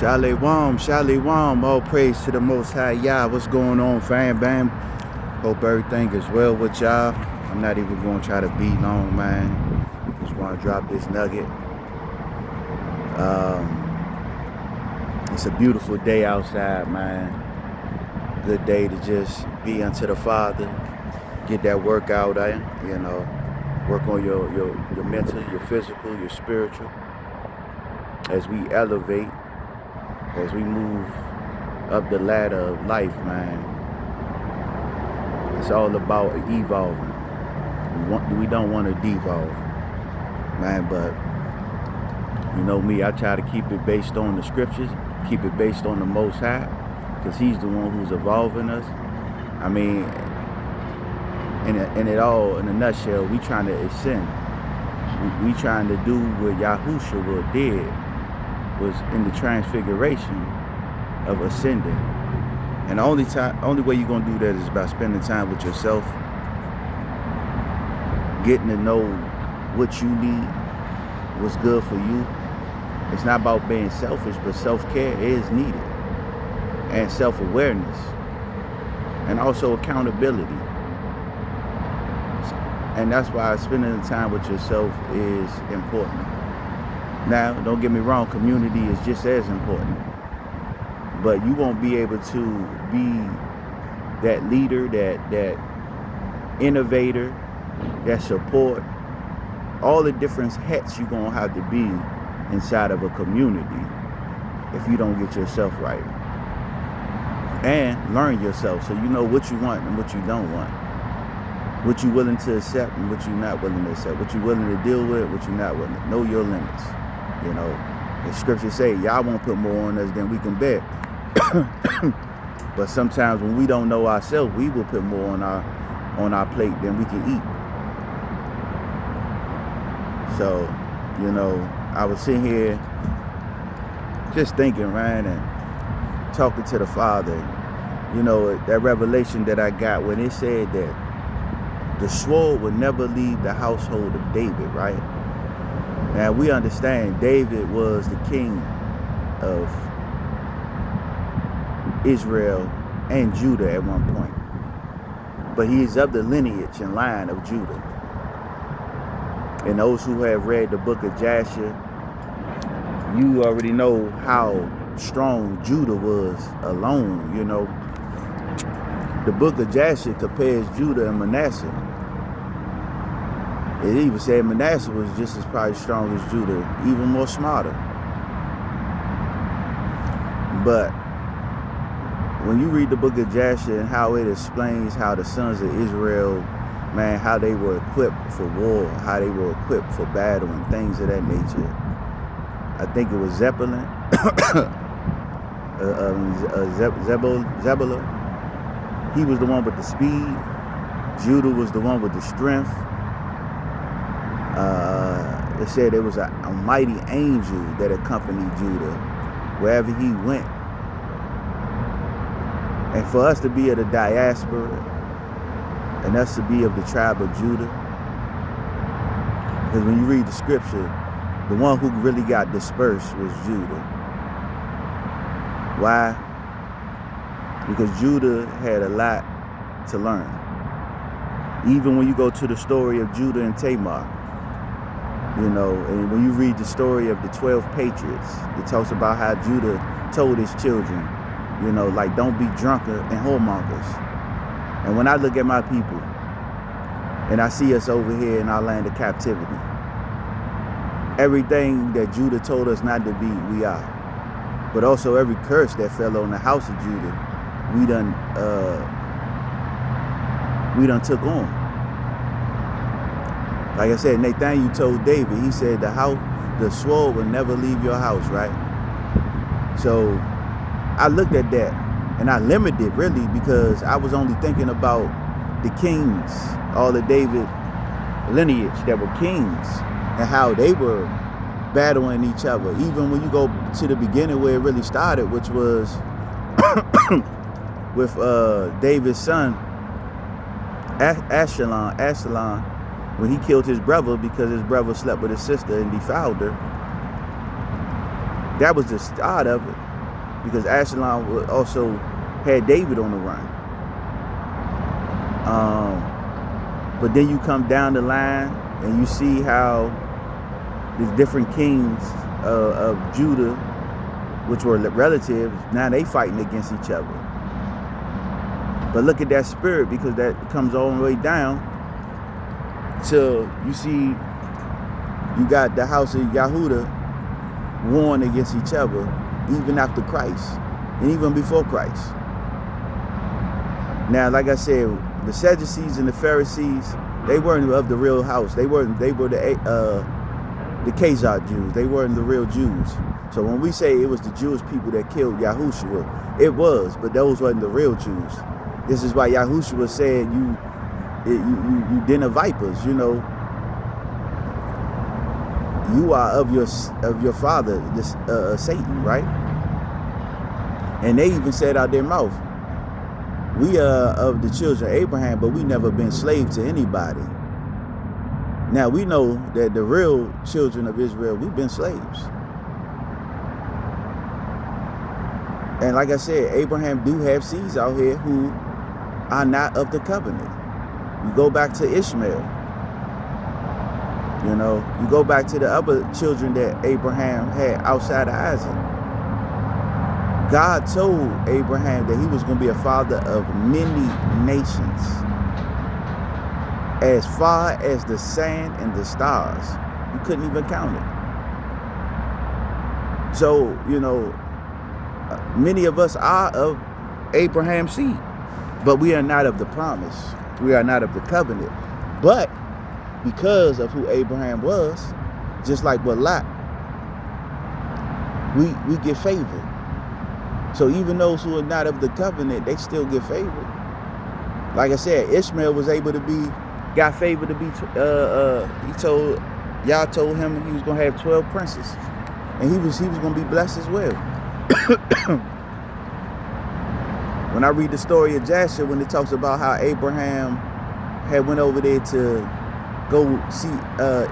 Shalom, shalom, all praise to the Most High Yah. What's going on, fam, bam? Hope everything is well with y'all. I'm not even going to try to be long, man. Just want to drop this nugget. It's a beautiful day outside, man. Good day to just be unto the Father. Get that workout in, work on your mental, your physical, your spiritual. As we elevate, as we move up the ladder of life, man, it's all about evolving. We don't want to devolve, man, but you know me, I try to keep it based on the scriptures, keep it based on the Most High, because he's the one who's evolving us. I mean, in a nutshell, we trying to ascend. We trying to do what Yahushua did, was in the transfiguration of ascending. And the only way you're gonna do that is by spending time with yourself, getting to know what you need, what's good for you. It's not about being selfish, but self-care is needed, and self-awareness, and also accountability. And that's why spending the time with yourself is important. Now, don't get me wrong, community is just as important. But you won't be able to be that leader, that innovator, that support, all the different hats you're going to have to be inside of a community if you don't get yourself right. And learn yourself so you know what you want and what you don't want. What you're willing to accept and what you're not willing to accept. What you're willing to deal with, what you're not willing to. Know your limits. You know, the scriptures say, y'all won't put more on us than we can bear. But sometimes when we don't know ourselves, we will put more on our plate than we can eat. So, I was sitting here just thinking, man, and talking to the Father. That revelation that I got when it said that the sword would never leave the household of David, right? Now, we understand David was the king of Israel and Judah at one point. But he is of the lineage and line of Judah. And those who have read the book of Jasher, you already know how strong Judah was alone, The book of Jasher compares Judah and Manasseh. It even said Manasseh was just as probably strong as Judah, even more smarter. But when you read the book of Jasher and how it explains how the sons of Israel, man, how they were equipped for war, how they were equipped for battle and things of that nature. I think it was Zebulun, Zebulun. He was the one with the speed. Judah was the one with the strength. It said there was a mighty angel that accompanied Judah wherever he went. And for us to be of the diaspora, and us to be of the tribe of Judah, because when you read the scripture, the one who really got dispersed was Judah. Why? Because Judah had a lot to learn. Even when you go to the story of Judah and Tamar, and when you read the story of the 12 patriots, it talks about how Judah told his children, like, don't be drunken and whoremongers. And when I look at my people and I see us over here in our land of captivity, everything that Judah told us not to be, we are. But also every curse that fell on the house of Judah, we done took on. Like I said, Nathaniel told David, he said the sword will never leave your house, right? So I looked at that and I limited it really because I was only thinking about the kings, all the David lineage that were kings and how they were battling each other. Even when you go to the beginning where it really started, which was with David's son, Absalom, when he killed his brother because his brother slept with his sister and defiled her. That was the start of it. because Absalom also had David on the run. But then you come down the line and you see how the different kings of Judah, which were relatives, now they fighting against each other. But look at that spirit, because that comes all the way down till you see you got the house of Yehuda warring against each other even after Christ and even before Christ. Now, like I said, the Sadducees and the Pharisees, they weren't of the real house. They were the KJVAAE Jews. They weren't the real Jews. So when we say it was the Jewish people that killed Yahushua, it was, but those weren't the real Jews. This is why Yahushua said, you den of vipers, you know, you are of your father, this Satan, right? And they even said out their mouth, we are of the children of Abraham, but we never been slaves to anybody. Now we know that the real children of Israel, we've been slaves. And like I said, Abraham do have seeds out here who are not of the covenant. You go back to Ishmael. You know, you go back to the other children that Abraham had outside of Isaac. God told Abraham that he was going to be a father of many nations, as far as the sand and the stars. You couldn't even count it. So, you know, many of us are of Abraham's seed, but we are not of the promise. We are not of the covenant. But because of who Abraham was, just like with Lot, we get favored. So even those who are not of the covenant, they still get favored. Like I said, Ishmael was able to got favored to be, y'all told him he was going to have 12 princes. And he was going to be blessed as well. When I read the story of Joshua, when it talks about how Abraham had went over there to go see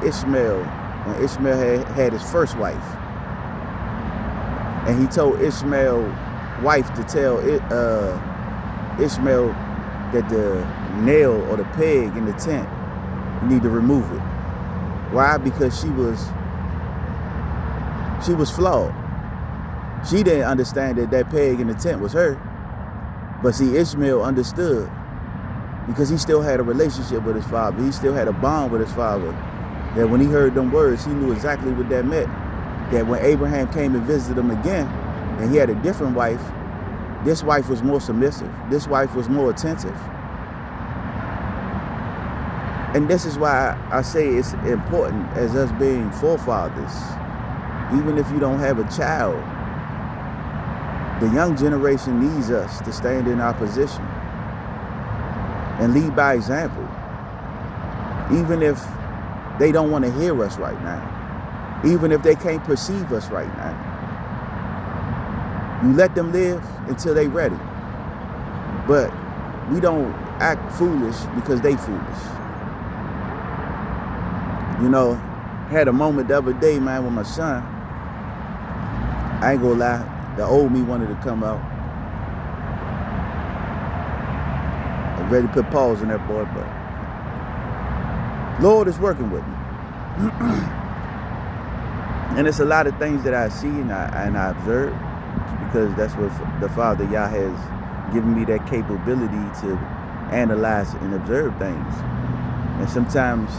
Ishmael, when Ishmael had his first wife. And he told Ishmael's wife to tell Ishmael that the nail or the peg in the tent, you need to remove it. Why? Because she was flawed. She didn't understand that peg in the tent was her. But see, Ishmael understood, because he still had a relationship with his father. He still had a bond with his father. That when he heard them words, he knew exactly what that meant. That when Abraham came and visited him again, and he had a different wife, this wife was more submissive. This wife was more attentive. And this is why I say it's important as us being forefathers. Even if you don't have a child, the young generation needs us to stand in our position and lead by example. Even if they don't want to hear us right now. Even if they can't perceive us right now. You let them live until they ready. But we don't act foolish because they foolish. You know, had a moment the other day, man, with my son. I ain't gonna lie, the old me wanted to come out. I'm ready to put pause in that boy, but Lord is working with me. And it's a lot of things that I see and I observe, because that's what the Father Yah has given me, that capability to analyze and observe things. And sometimes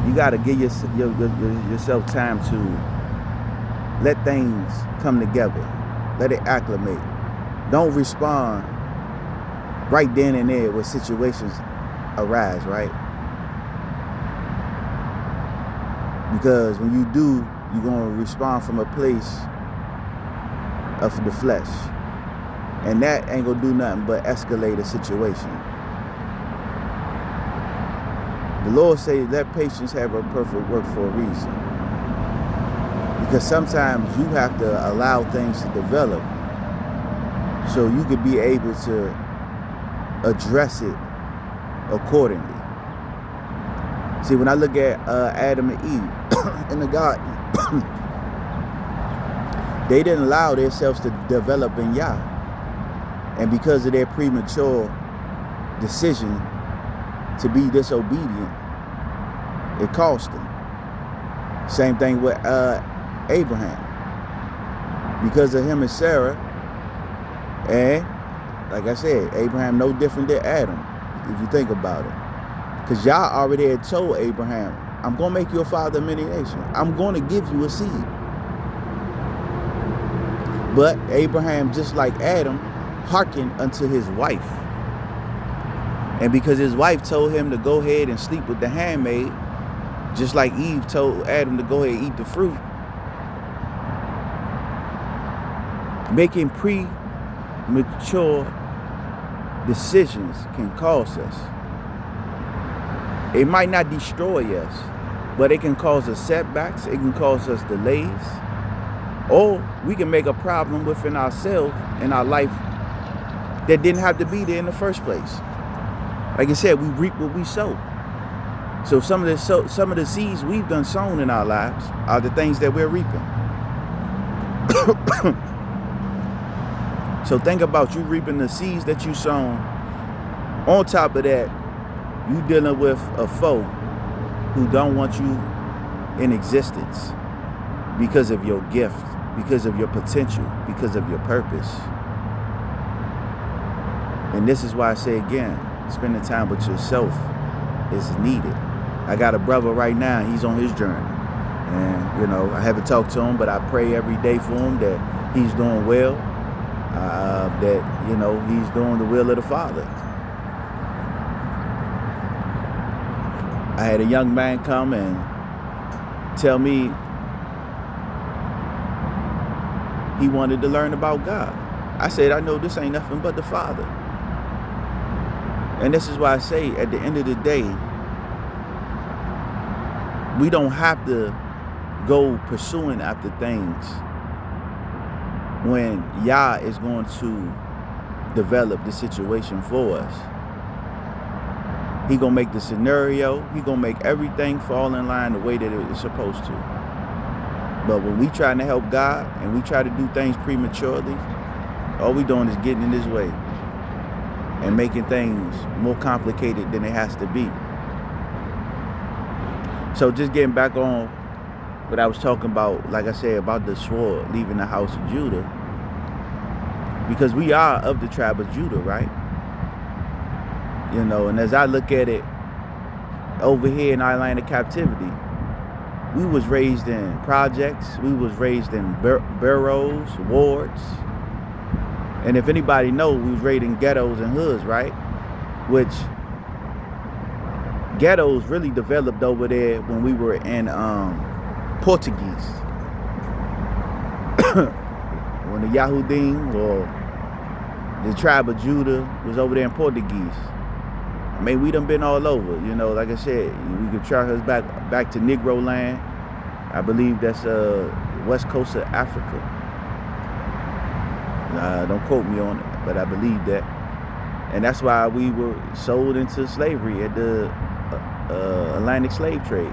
you got to give yourself time to let things come together. Let it acclimate. Don't respond right then and there when situations arise, right? Because when you do, you're going to respond from a place of the flesh. And that ain't going to do nothing but escalate a situation. The Lord says, let patience have a perfect work for a reason. Because sometimes you have to allow things to develop so you could be able to address it accordingly. See, when I look at Adam and Eve in the garden, They didn't allow themselves to develop in Yah. And because of their premature decision to be disobedient, it cost them. Same thing with Abraham. Because of him and Sarah, and like I said, Abraham no different than Adam, if you think about it. Because Yah already had told Abraham, I'm going to make you a father of many nations. I'm going to give you a seed. But Abraham, just like Adam, hearkened unto his wife. And because his wife told him to go ahead and sleep with the handmaid, just like Eve told Adam to go ahead and eat the fruit, making premature decisions can cause us. It might not destroy us, but it can cause us setbacks. It can cause us delays. Or we can make a problem within ourselves in our life that didn't have to be there in the first place. Like I said, we reap what we sow. So some of the seeds we've done sown in our lives are the things that we're reaping. So think about you reaping the seeds that you sown. On top of that, you dealing with a foe who don't want you in existence because of your gift, because of your potential, because of your purpose. And this is why I say again, spending time with yourself is needed. I got a brother right now, he's on his journey. And, you know, I haven't talked to him, but I pray every day for him that he's doing well, that, you know, he's doing the will of the Father. I had a young man come and tell me he wanted to learn about God. I said, I know this ain't nothing but the Father. And this is why I say, at the end of the day, we don't have to go pursuing after things when Yah is going to develop the situation for us. He gonna make the scenario, he gonna make everything fall in line the way that it is supposed to. But when we trying to help God and we try to do things prematurely, all we doing is getting in his way and making things more complicated than it has to be. So just getting back on what I was talking about, like I said, about the sword leaving the house of Judah. Because we are of the tribe of Judah, right? You know, and as I look at it, over here in our land of captivity, we was raised in projects, we was raised in boroughs, wards. And if anybody knows, we was raised in ghettos and hoods, right? Which ghettos really developed over there when we were in Portuguese. When the Yahudim or the tribe of Judah was over there in Portuguese. I mean, we done been all over, you know, like I said, we could track us back to Negro land. I believe that's west coast of Africa. Don't quote me on it, but I believe that. And that's why we were sold into slavery at the Atlantic slave trade.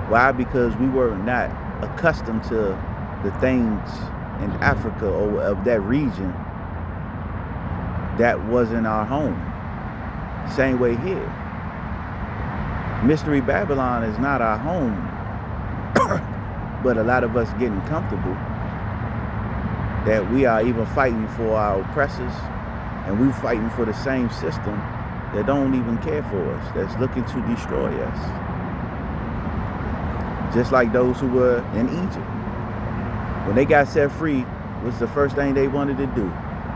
Why? Because we were not accustomed to the things in Africa or of that region that wasn't our home. Same way here. Mystery Babylon is not our home, but a lot of us getting comfortable that we are even fighting for our oppressors, and we fighting for the same system that don't even care for us, that's looking to destroy us. Just like those who were in Egypt. When they got set free, what's the first thing they wanted to do?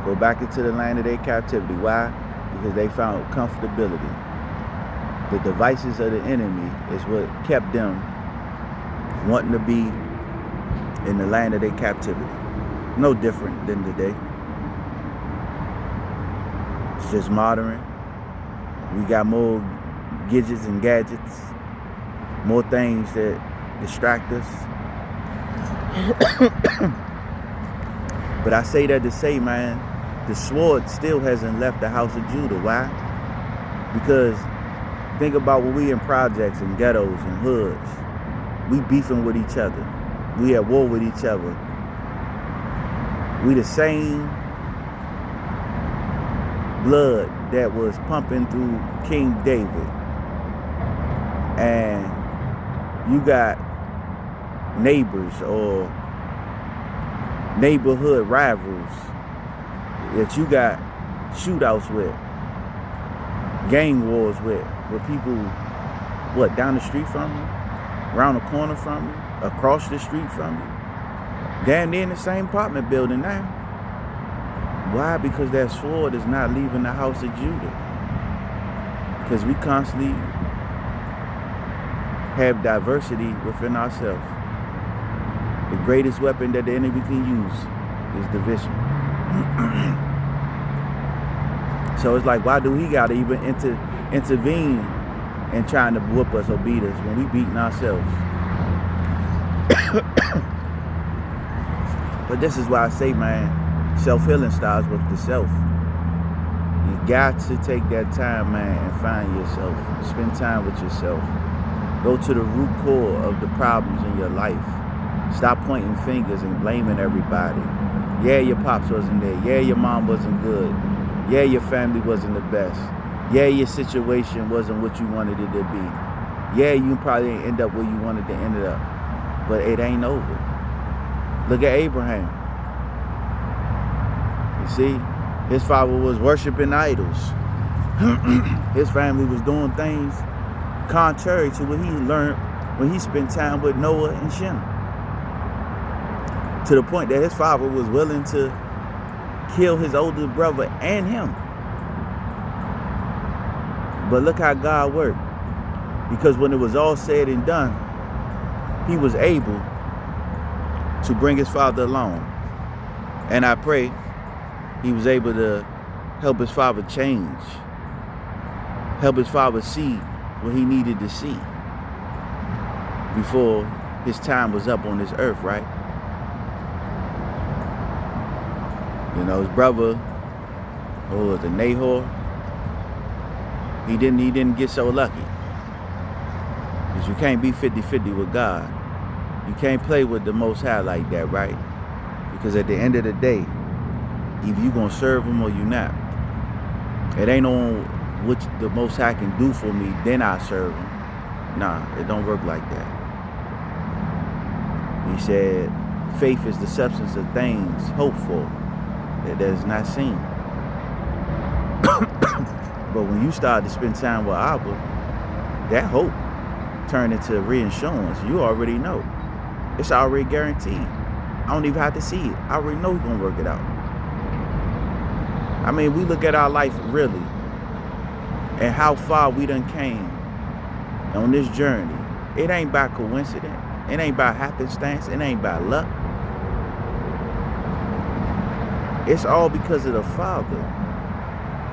Go back into the land of their captivity. Why? Because they found comfortability. The devices of the enemy is what kept them wanting to be in the land of their captivity. No different than today. It's just modern. We got more gadgets and gadgets, more things that distract us. But I say that to say, man, the sword still hasn't left the house of Judah. Why? Because think about when we in projects and ghettos and hoods, we beefing with each other. We at war with each other. We the same blood that was pumping through King David. And you got neighbors or neighborhood rivals that you got shootouts with, gang wars with people, what, down the street from you, around the corner from you, across the street from you, damn near in the same apartment building now. Why? Because that sword is not leaving the house of Judah. Because we constantly have diversity within ourselves. The greatest weapon that the enemy can use is division. So it's like, why do he got to even intervene in trying to whoop us or beat us when we beating ourselves? But this is why I say, man, self-healing starts with the self. You got to take that time, man, and find yourself. Spend time with yourself. Go to the root core of the problems in your life. Stop pointing fingers and blaming everybody. Yeah, your pops wasn't there. Yeah, your mom wasn't good. Yeah, your family wasn't the best. Yeah, your situation wasn't what you wanted it to be. Yeah, you probably didn't end up where you wanted to end up. But it ain't over. Look at Abraham. You see, his father was worshiping idols. His family was doing things contrary to what he learned when he spent time with Noah and Shem. To the point that his father was willing to kill his older brother and him. But look how God worked. Because when it was all said and done, he was able to bring his father along. And I pray he was able to help his father change. Help his father see what he needed to see before his time was up on this earth, right? You know, his brother, who was a Nahor, he didn't get so lucky. Because you can't be 50-50 with God. You can't play with the Most High like that, right? Because at the end of the day, either you gonna serve him or you not. It ain't on what the Most High can do for me, then I serve him. Nah, it don't work like that. He said, faith is the substance of things hoped for, that is not seen. But when you start to spend time with Abba, that hope turned into reinsurance. You already know. It's already guaranteed. I don't even have to see it. I already know he's gonna work it out. I mean, we look at our life really and how far we done came on this journey. It ain't by coincidence. It ain't by happenstance. It ain't by luck. It's all because of the Father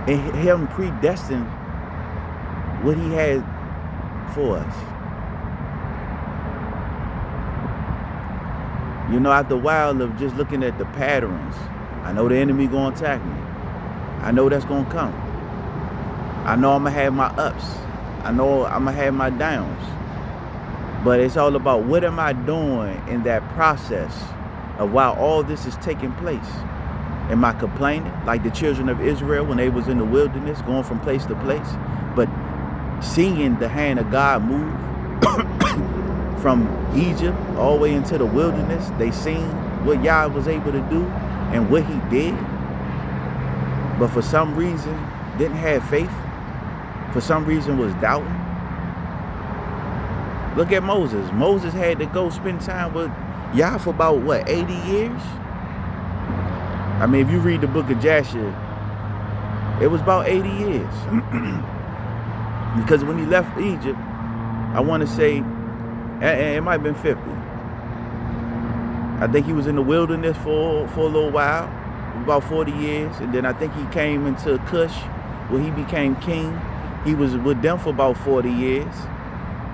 and him predestined what he had for us. You know, after a while of just looking at the patterns, I know the enemy gonna attack me. I know that's gonna come. I know I'm gonna have my ups. I know I'm gonna have my downs. But it's all about what am I doing in that process of while all this is taking place. Am I complaining like the children of Israel when they was in the wilderness going from place to place? But seeing the hand of God move from Egypt all the way into the wilderness, they seen what Yah was able to do and what he did. But for some reason, didn't have faith. For some reason was doubting. Look at Moses. Moses had to go spend time with Yah for about, what, 80 years? I mean, if you read the book of Jasher, it was about 80 years. Because when he left Egypt, I want to say, it might have been 50. I think he was in the wilderness for a little while, about 40 years. And then I think he came into Cush, where he became king. He was with them for about 40 years.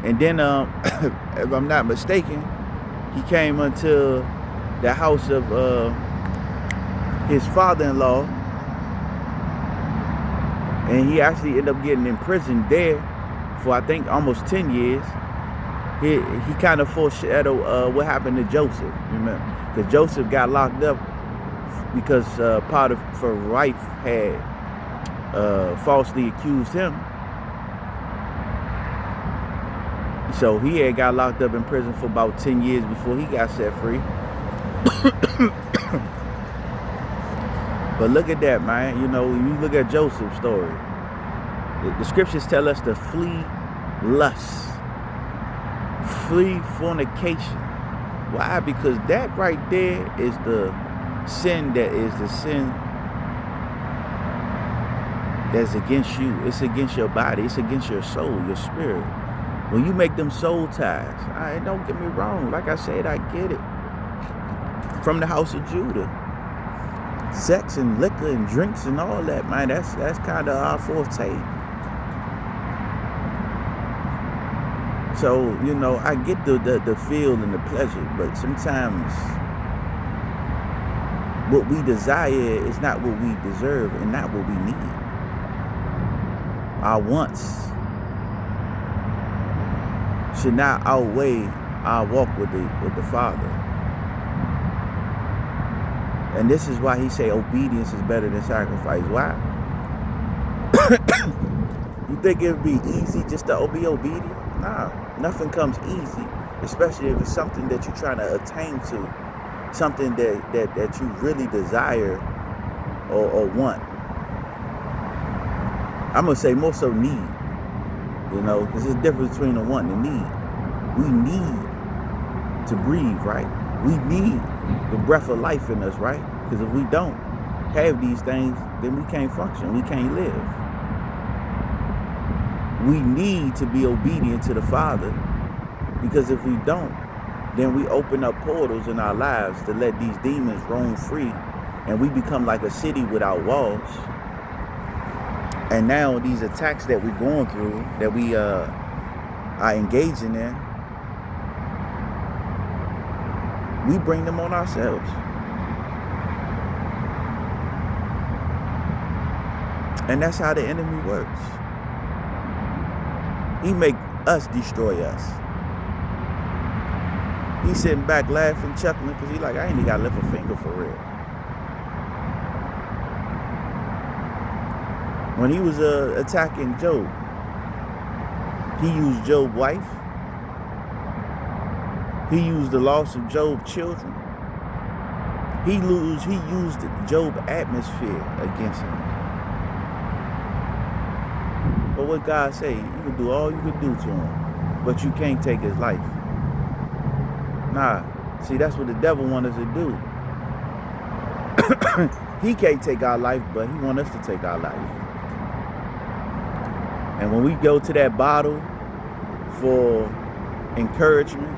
And then, if I'm not mistaken, he came into the house of his father-in-law, and he actually ended up getting imprisoned there for, I think, almost 10 years. He kind of foreshadowed what happened to Joseph, remember? Because Joseph got locked up because Potiphar's wife had falsely accused him. So he had got locked up in prison for about 10 years before he got set free. But look at that, man. You know, when you look at Joseph's story, the scriptures tell us to flee lust, flee fornication. Why? Because that right there is the sin that's against you. It's against your body. It's against your soul, your spirit. When you make them soul ties, don't get me wrong. Like I said, I get it. From the house of Judah. Sex and liquor and drinks and all that, man, that's kind of our forte. So, you know, I get the feel and the pleasure, but sometimes what we desire is not what we deserve and not what we need. Our wants should not outweigh our walk with the Father. And this is why he say obedience is better than sacrifice. Why? You think it would be easy just to be obedient? Nah, nothing comes easy, especially if it's something that you're trying to attain to, something that you really desire or want. I'm going to say more so need, you know, because there's a difference between the want and the need. We need to breathe, right? We need the breath of life in us, right? Because if we don't have these things, then we can't function. We can't live. We need to be obedient to the Father, because if we don't, then we open up portals in our lives to let these demons roam free, and we become like a city without walls. And now these attacks that we're going through, that we are engaging in, we bring them on ourselves. And that's how the enemy works. He make us destroy us. He's sitting back laughing, chuckling, because he's like, I ain't even got to lift a finger for real. When he was attacking Job, he used Job's wife. He used the loss of Job's children. He used Job's atmosphere against him. But what God say, you can do all you can do to him, but you can't take his life. Nah, see, that's what the devil wants us to do. He can't take our life, but he wants us to take our life. And when we go to that bottle for encouragement,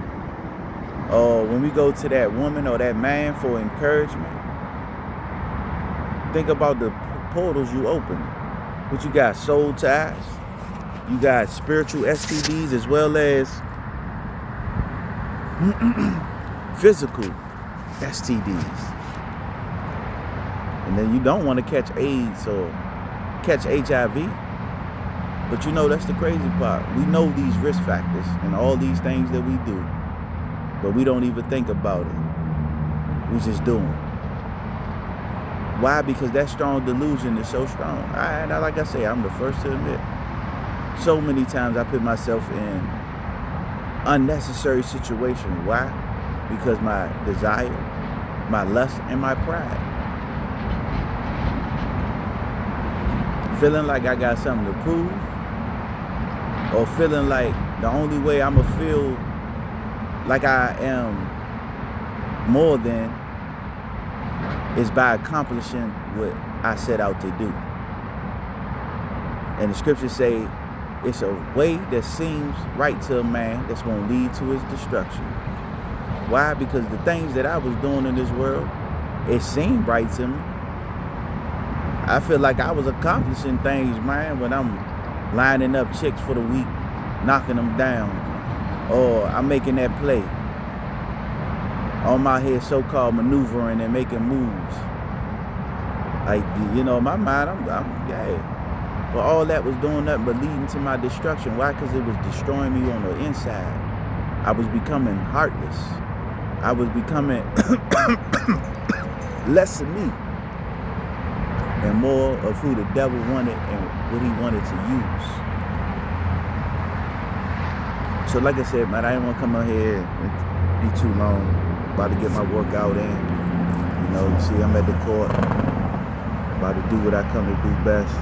or when we go to that woman or that man for encouragement, think about the portals you open. But you got soul ties, you got spiritual STDs, as well as physical STDs. And then you don't want to catch AIDS or catch HIV. But you know, that's the crazy part. We know these risk factors and all these things that we do, but we don't even think about it. We just do them. Why? Because that strong delusion is so strong. Like I say, I'm the first to admit, so many times I put myself in unnecessary situations. Why? Because my desire, my lust, and my pride. Feeling like I got something to prove, or feeling like the only way I'm going to feel like I am more than is by accomplishing what I set out to do. And the scriptures say it's a way that seems right to a man that's going to lead to his destruction. Why? Because the things that I was doing in this world, it seemed right to me. I feel like I was accomplishing things, man, when I'm lining up chicks for the week, knocking them down, or I'm making that play. I'm out here so-called maneuvering and making moves. Like, you know, in my mind, I'm yeah. But all that was doing nothing but leading to my destruction. Why? Because it was destroying me on the inside. I was becoming heartless. I was becoming less of me and more of who the devil wanted and what he wanted to use. So like I said, man, I didn't want to come out here and be too long. About to get my workout in. You know, you see I'm at the court. About to do what I come to do best.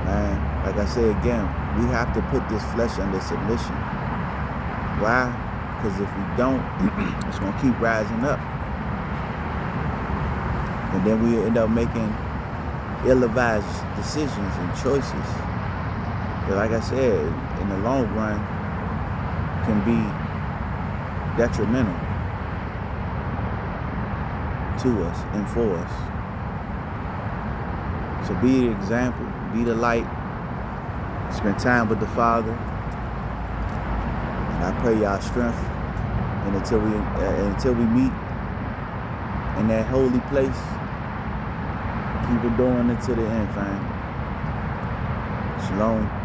Man, like I said again, we have to put this flesh under submission. Why? Because if we don't, it's going to keep rising up. And then we end up making ill-advised decisions and choices that, like I said, in the long run can be detrimental to us and for us. So be the example, be the light, spend time with the Father, and I pray y'all strength. And until we meet in that holy place, keep it going until the end, fam. Shalom.